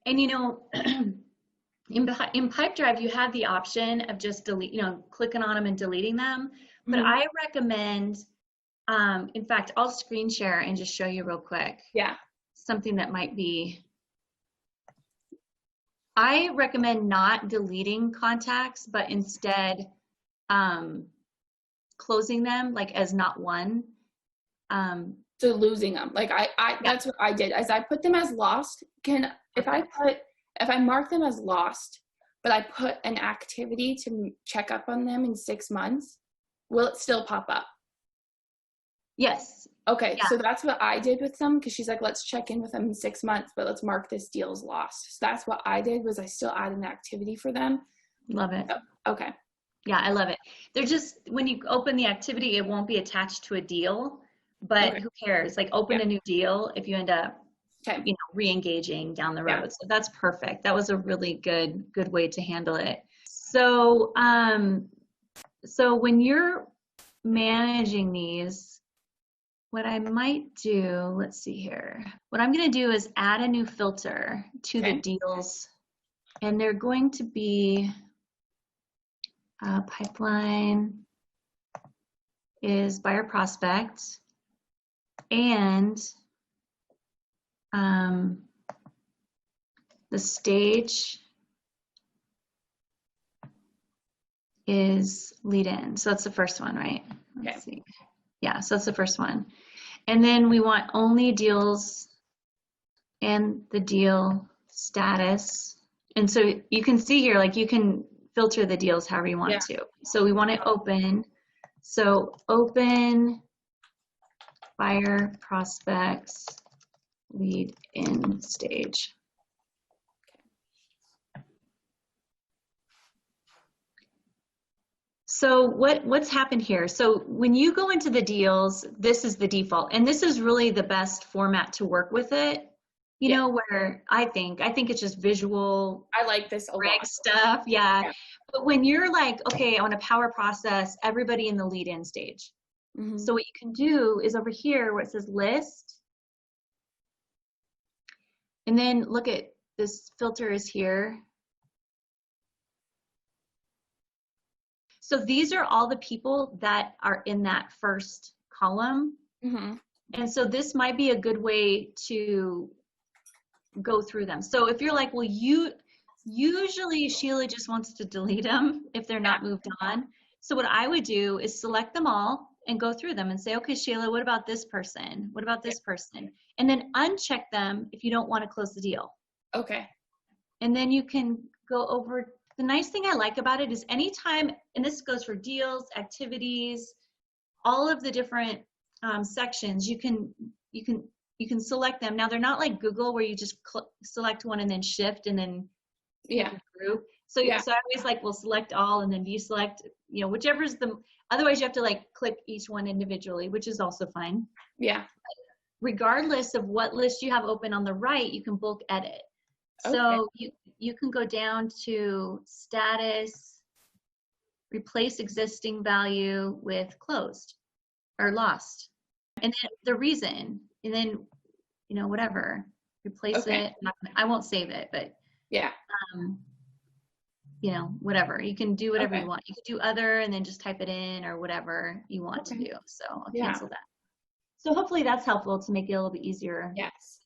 And you know, in Pipedrive, you have the option of just clicking on them and deleting them. But Mhm. I recommend, in fact, I'll screen share and just show you real quick Yeah. something that might be. I recommend not deleting contacts, but instead closing them like as not one. So losing them. Like I Yeah. that's what I did. As I put them as lost, if I mark them as lost, but I put an activity to check up on them in 6 months, will it still pop up? Yes. Okay, Yeah. so that's what I did with them because she's like, let's check in with them in 6 months, but let's mark this deal as lost. So that's what I did was I still added an activity for them. Love it. Oh, okay. Yeah, I love it. They're just, when you open the activity, it won't be attached to a deal, but Okay. who cares? Like open Yeah. a new deal if you end up, Okay. re-engaging down the Yeah. road. So that's perfect. That was a really good way to handle it. So, so when you're managing these, what I might do, let's see here. What I'm going to do is add a new filter to the Okay. deals, and they're going to be pipeline is buyer prospect, and the stage is lead in. So that's the first one, right? Let's see. Yeah, so that's the first one. And then we want only deals and the deal status. And so you can see here, like you can filter the deals however you want to. So we want it open. So open buyer prospects lead in stage. So what's happened here? So when you go into the deals, this is the default, and this is really the best format to work with it. Where I think it's just visual. I like this a lot. Stuff, yeah. But when you're like, okay, I want to power process everybody in the lead-in stage. Mm-hmm. So what you can do is over here where it says list, and then look at this filter is here. So these are all the people that are in that first column. Mm-hmm. And so this might be a good way to go through them. So if you're like, well, usually Sheila just wants to delete them if they're not moved on. So what I would do is select them all and go through them and say, okay, Sheila, what about this person? What about this person? And then uncheck them if you don't want to close the deal. Okay. And then you can go over. The nice thing I like about it is anytime, and this goes for deals, activities, all of the different sections, you can select them. Now they're not like Google where you just select one and then shift and then group. So I always like, we'll select all and then deselect, whichever's otherwise you have to like click each one individually, which is also fine. Yeah. Regardless of what list you have open on the right, you can bulk edit. So you can go down to status, replace existing value with closed or lost. And then the reason, and then, whatever, replace it. I won't save it, but whatever. You can do whatever you want. You can do other and then just type it in or whatever you want to do. So I'll cancel that. So hopefully that's helpful to make it a little bit easier. Yes.